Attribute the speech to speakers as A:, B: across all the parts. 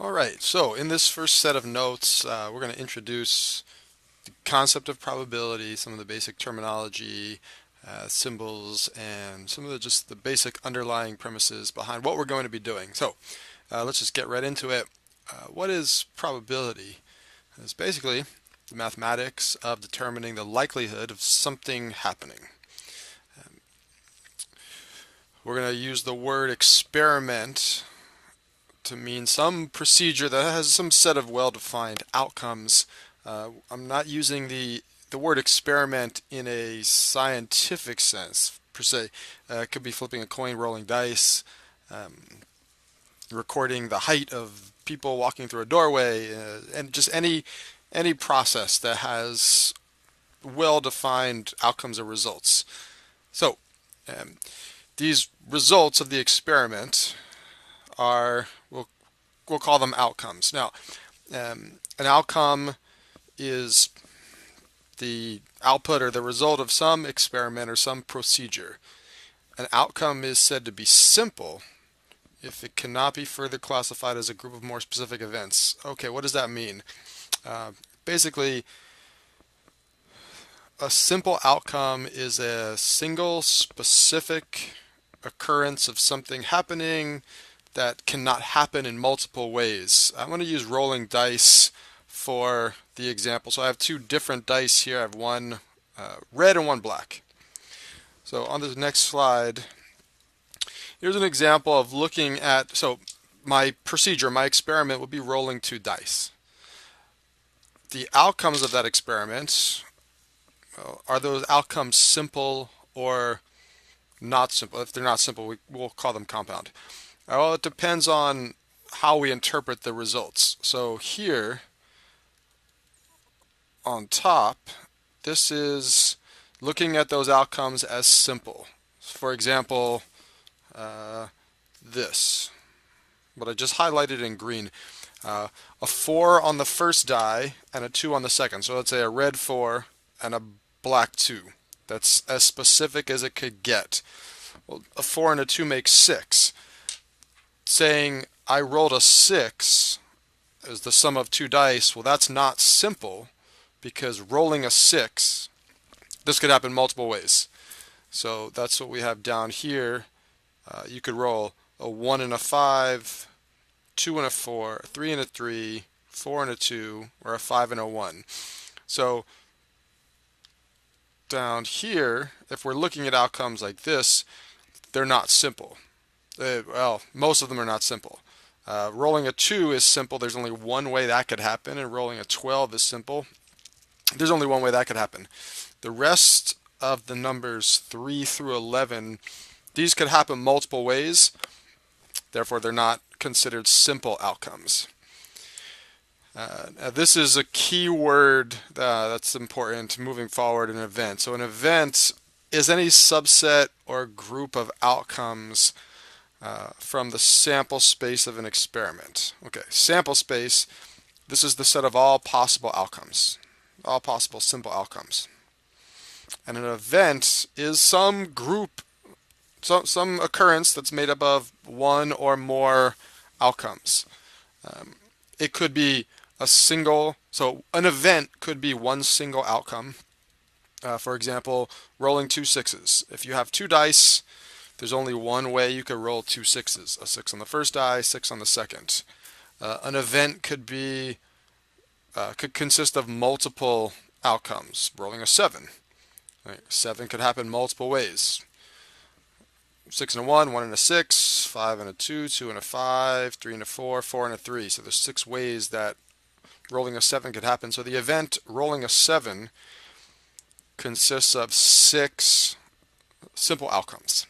A: All right, so in this first set of notes, we're going to introduce the concept of probability, some of the basic terminology, symbols, and some of just the basic underlying premises behind what we're going to be doing. So let's just get right into it. What is probability? It's basically the mathematics of determining the likelihood of something happening. We're going to use the word experiment to mean some procedure that has some set of well-defined outcomes. I'm not using the word experiment in a scientific sense per se. It could be flipping a coin, rolling dice, recording the height of people walking through a doorway, and just any process that has well-defined outcomes or results. So um, these results of the experiment are we'll call them outcomes. Now, an outcome is the output or the result of some experiment or some procedure. An outcome is said to be simple if it cannot be further classified as a group of more specific events. Okay, what does that mean? Basically, a simple outcome is a single specific occurrence of something happening that cannot happen in multiple ways. I'm going to use rolling dice for the example. So I have two different dice here. I have one red and one black. So on this next slide, here's an example of looking at, so my procedure, my experiment would be rolling two dice. The outcomes of that experiment, well, are those outcomes simple or not simple? If they're not simple, we'll call them compound. Well, it depends on how we interpret the results. So here on top, this is looking at those outcomes as simple. For example, this, what I just highlighted in green, a 4 on the first die and a 2 on the second. So let's say a red 4 and a black 2. That's as specific as it could get. Well, a 4 and a 2 makes 6. Saying I rolled a 6 as the sum of two dice, well, that's not simple because rolling a 6, this could happen multiple ways. So that's what we have down here. You could roll a 1 and a 5, 2 and a 4, 3 and a 3, 4 and a 2, or a 5 and a 1. So down here, if we're looking at outcomes like this, they're not simple. Well, most of them are not simple. Rolling a 2 is simple. There's only one way that could happen, and rolling a 12 is simple. There's only one way that could happen. The rest of the numbers 3 through 11, these could happen multiple ways. Therefore, they're not considered simple outcomes. This is a key word that's important moving forward in an event. So an event is any subset or group of outcomes from the sample space of an experiment. Okay, sample space, this is the set of all possible outcomes, all possible simple outcomes. And an event is some group, some occurrence that's made up of one or more outcomes. It could be a single, so an event could be one single outcome. For example, rolling two sixes. If you have two dice, there's only one way you could roll two sixes. A 6 on the first die, 6 on the second. An event could consist of multiple outcomes. Rolling a 7. Right? 7 could happen multiple ways. 6 and a 1, 1 and a 6, 5 and a 2, 2 and a 5, 3 and a 4, 4 and a 3. So there's 6 ways that rolling a 7 could happen. So the event rolling a 7 consists of 6 simple outcomes.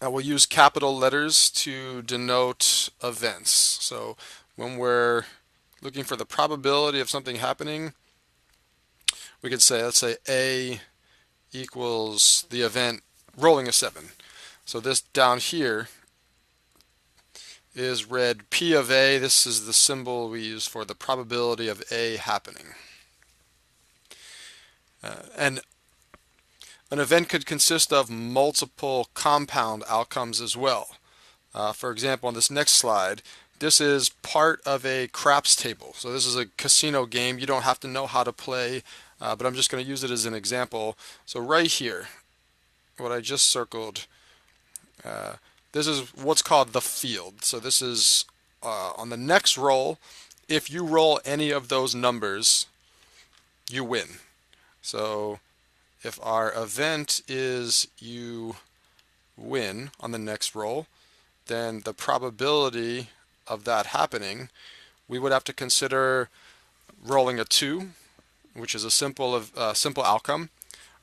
A: We'll use capital letters to denote events. So when we're looking for the probability of something happening, we could say, let's say A equals the event rolling a 7. So this down here is read P of A. This is the symbol we use for the probability of A happening. And an event could consist of multiple compound outcomes as well. For example, on this next slide, This is part of a craps table. So this is a casino game. You don't have to know how to play, but I'm just going to use it as an example. So right here, what I just circled, uh, this is what's called the field. So this is on the next roll. If you roll any of those numbers, you win. So if our event is you win on the next roll, then the probability of that happening, we would have to consider rolling a 2, which is a simple outcome,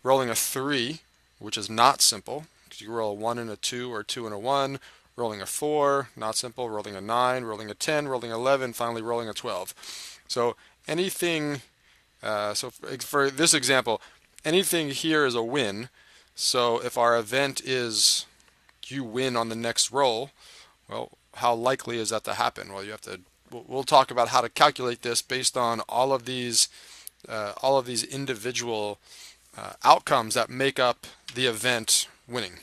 A: rolling a 3, which is not simple, because you roll a 1 and a 2 or 2 and a 1, rolling a 4, not simple, rolling a 9, rolling a 10, rolling 11, finally rolling a 12. So anything, so for this example, anything here is a win. So if our event is you win on the next roll, well, how likely is that to happen? Well, you have to. We'll talk about how to calculate this based on all of these individual outcomes that make up the event winning.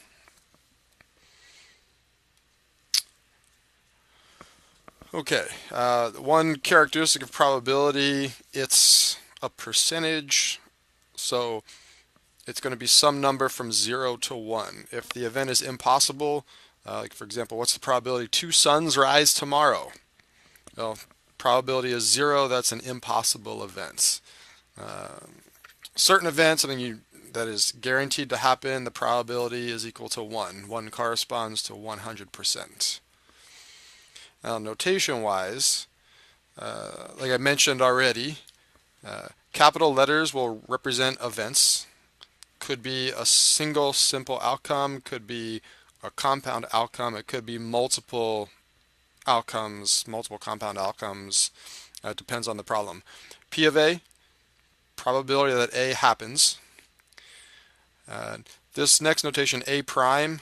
A: Okay, one characteristic of probability, it's a percentage. So it's going to be some number from 0 to 1. If the event is impossible, like for example, what's the probability 2 suns rise tomorrow? Well, probability is 0. That's an impossible event. Certain events, something that is guaranteed to happen, the probability is equal to 1. 1 corresponds to 100%. Now, notation-wise, like I mentioned already, capital letters will represent events. Could be a single simple outcome, could be a compound outcome, it could be multiple outcomes, multiple compound outcomes. It depends on the problem. P of A, probability that A happens. This next notation, A prime,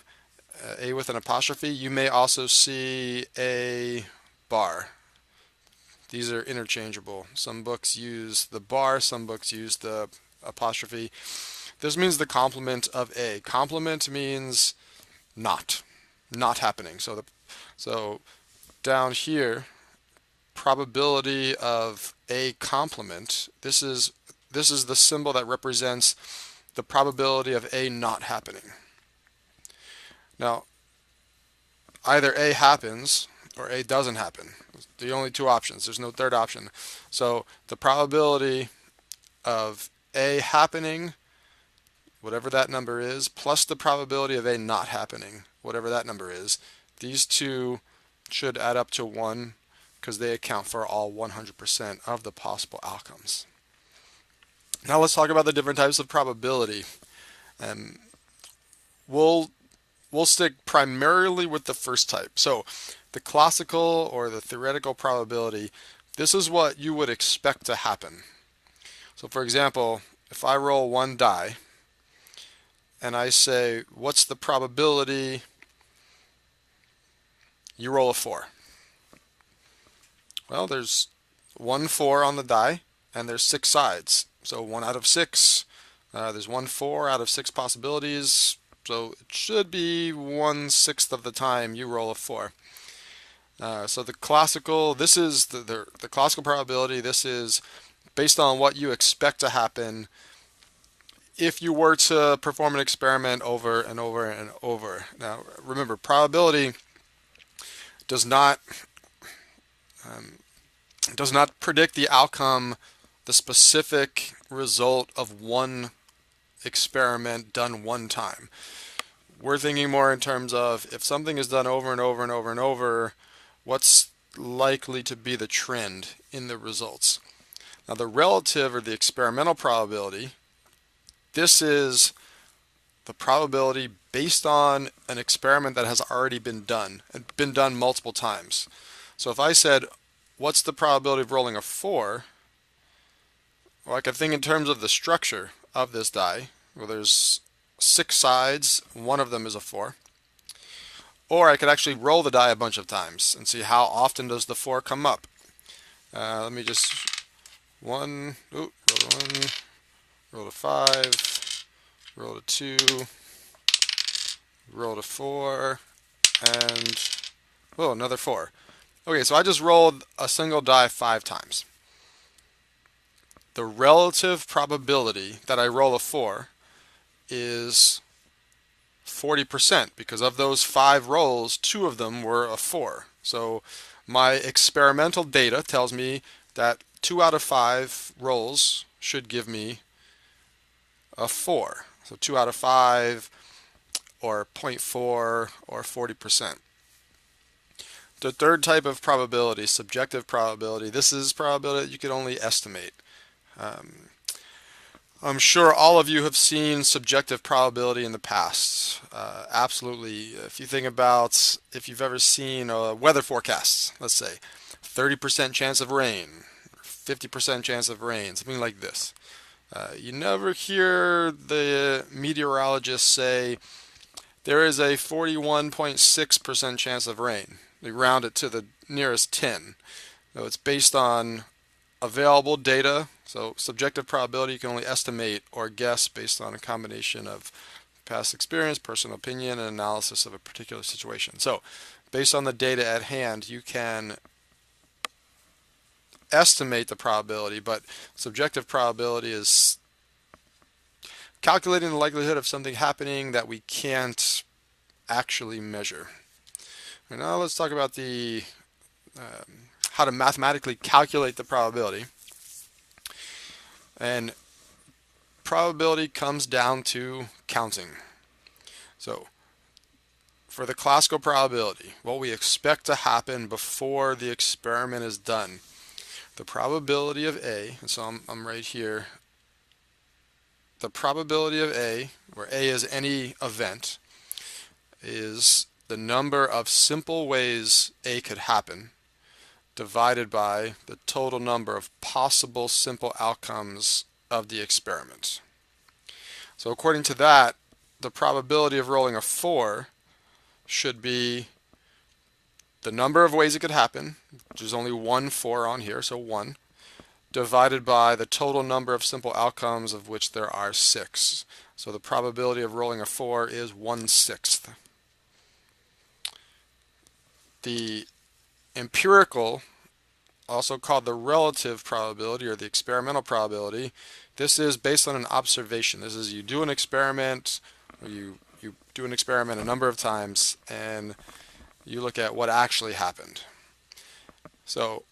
A: A with an apostrophe, you may also see A bar. These are interchangeable. Some books use the bar, some books use the apostrophe. This means the complement of A. Complement means not happening. So down here, probability of A complement, this is the symbol that represents the probability of A not happening. Now, either A happens or A doesn't happen. The only two options. There's no third option. So the probability of A happening, whatever that number is, plus the probability of A not happening, whatever that number is, these two should add up to 1 because they account for all 100% of the possible outcomes. Now let's talk about the different types of probability. We'll stick primarily with the first type. So the classical or the theoretical probability, this is what you would expect to happen. So for example, if I roll one die and I say, what's the probability you roll a 4? Well, there's 1 4 on the die and there's 6 sides. So 1 out of 6, there's 1 4 out of 6 possibilities. So it should be 1/6 of the time you roll a 4. So the classical, this is the classical probability. This is based on what you expect to happen if you were to perform an experiment over and over and over. Now, remember, probability does not predict the outcome, the specific result of one experiment done one time. We're thinking more in terms of if something is done over and over and over and over, what's likely to be the trend in the results. Now the relative or the experimental probability, this is the probability based on an experiment that has already been done and been done multiple times. So if I said, what's the probability of rolling a 4? Well, I can think in terms of the structure of this die. Well, there's 6 sides, one of them is a 4. Or I could actually roll the die a bunch of times and see how often does the 4 come up. Let me just roll to 1, roll to 5, roll to 2, roll to 4, and another 4. Okay, so I just rolled a single die 5 times. The relative probability that I roll a 4 is 40% because of those 5 rolls, 2 of them were a 4. So my experimental data tells me that 2 out of 5 rolls should give me a 4. So 2 out of 5 or zero point 0.4 or 40%. The third type of probability, subjective probability, this is probability that you can only estimate. Um, I'm sure all of you have seen subjective probability in the past. Absolutely. If you think about if you've ever seen weather forecasts, let's say 30% chance of rain, 50% chance of rain, something like this. You never hear the meteorologists say there is a 41.6% chance of rain. They round it to the nearest 10. So it's based on available data. So subjective probability you can only estimate or guess based on a combination of past experience, personal opinion, and analysis of a particular situation. So based on the data at hand, you can estimate the probability, but subjective probability is calculating the likelihood of something happening that we can't actually measure. And now let's talk about the how to mathematically calculate the probability. And probability comes down to counting. So for the classical probability, what we expect to happen before the experiment is done, the probability of A, and so I'm right here, the probability of A, where A is any event, is the number of simple ways A could happen divided by the total number of possible simple outcomes of the experiment. So according to that, the probability of rolling a 4 should be the number of ways it could happen, which is only one 4 on here, so 1, divided by the total number of simple outcomes, of which there are 6. So the probability of rolling a 4 is 1/6. The empirical, also called the relative probability or the experimental probability, this is based on an observation. This is you do an experiment, or you do an experiment a number of times, and you look at what actually happened. So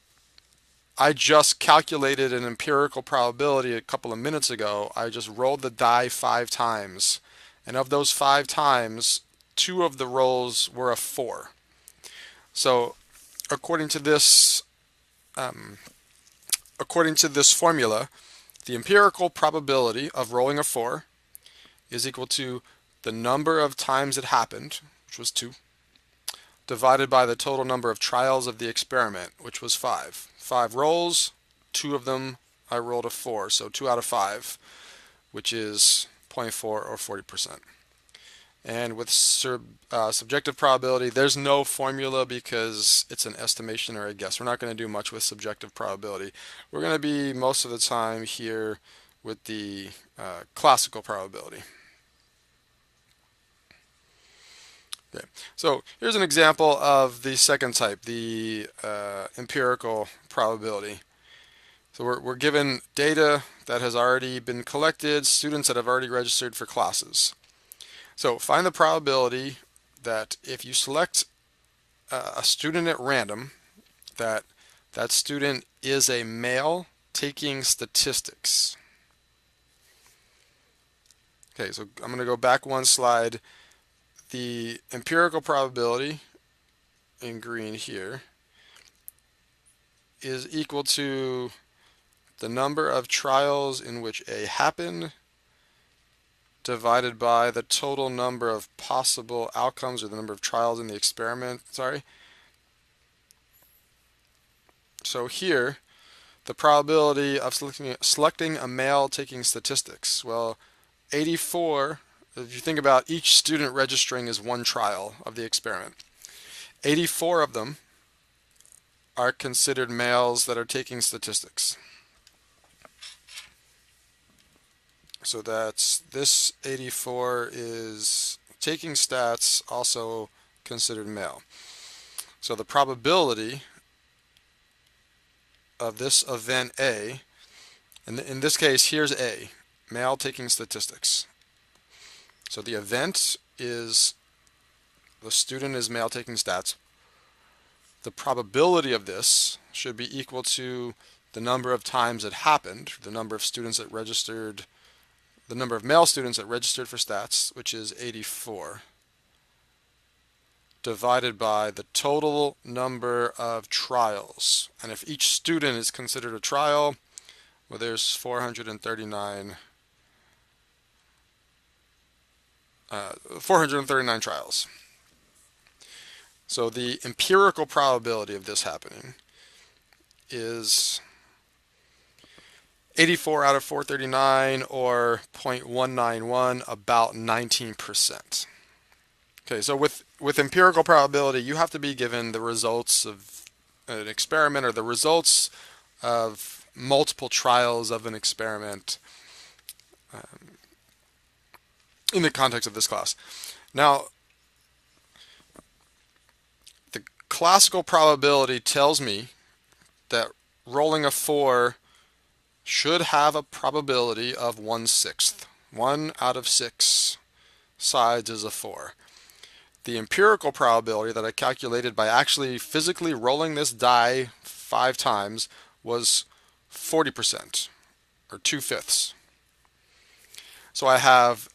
A: I just calculated an empirical probability a couple of minutes ago. I just rolled the die 5 times, and of those 5 times, 2 of the rolls were a 4. So according to this formula, the empirical probability of rolling a 4 is equal to the number of times it happened, which was 2, divided by the total number of trials of the experiment, which was 5. 5 rolls, 2 of them I rolled a 4, so 2 out of 5, which is 0.4 or 40%. And with subjective probability, there's no formula because it's an estimation or a guess. We're not going to do much with subjective probability. We're going to be most of the time here with the classical probability. Okay. So here's an example of the second type, the empirical probability. So we're given data that has already been collected, students that have already registered for classes. So find the probability that if you select a student at random, that student is a male taking statistics. Okay, so I'm going to go back one slide. The empirical probability in green here is equal to the number of trials in which A happened divided by the total number of possible outcomes, or the number of trials in the experiment, So here, the probability of selecting a male taking statistics. Well, 84, if you think about each student registering as one trial of the experiment, 84 of them are considered males that are taking statistics. So that's this 84 is taking stats, also considered male. So the probability of this event A, and in this case, here's A, male taking statistics. So the event is the student is male taking stats. The probability of this should be equal to the number of times it happened, the number of students that registered, the number of male students that registered for stats, which is 84, divided by the total number of trials. And if each student is considered a trial, well, there's 439 trials. So the empirical probability of this happening is 84 out of 439, or 0.191, about 19%. Okay, so with empirical probability, you have to be given the results of an experiment or the results of multiple trials of an experiment in the context of this class. Now, the classical probability tells me that rolling a 4 should have a probability of 1/6. 1 out of 6 sides is a 4. The empirical probability that I calculated by actually physically rolling this die 5 times was 40%, or 2/5. So I have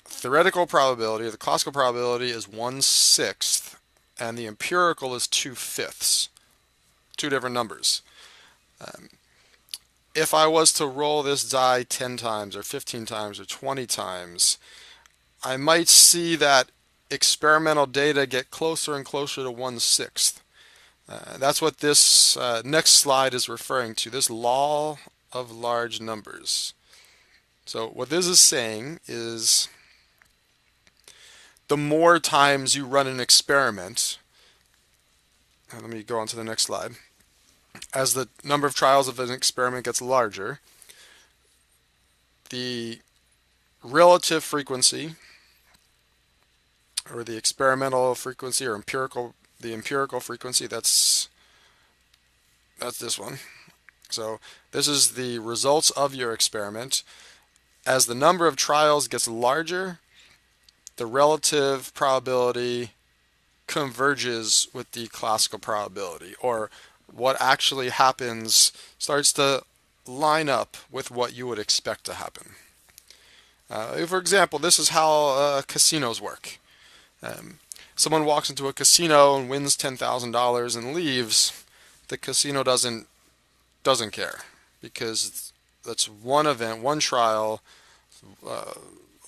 A: theoretical probability, the classical probability is 1/6, and the empirical is 2/5. Two different numbers. If I was to roll this die 10 times or 15 times or 20 times, I might see that experimental data get closer and closer to 1/6. That's what this next slide is referring to, this law of large numbers. So what this is saying is the more times you run an experiment, let me go on to the next slide, as the number of trials of an experiment gets larger, the relative frequency, or the experimental frequency, or the empirical frequency, that's this one. So this is the results of your experiment. As the number of trials gets larger, the relative probability converges with the classical probability, or what actually happens starts to line up with what you would expect to happen. For example, this is how casinos work. Someone walks into a casino and wins $10,000 and leaves. The casino doesn't care, because that's one event, one trial,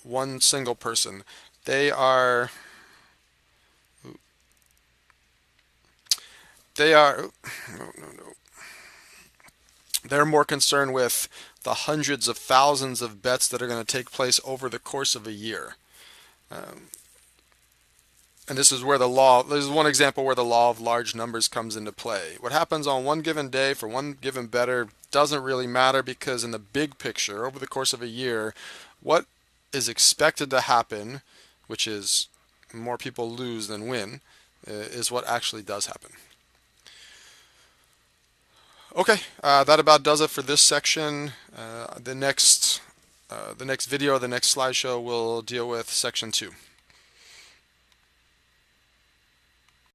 A: one single person. They're more concerned with the hundreds of thousands of bets that are going to take place over the course of a year. And this is one example where the law of large numbers comes into play. What happens on one given day for one given bettor doesn't really matter, because in the big picture, over the course of a year, what is expected to happen, which is more people lose than win, is what actually does happen. Okay, that about does it for this section. The next video, the next slideshow will deal with section 2.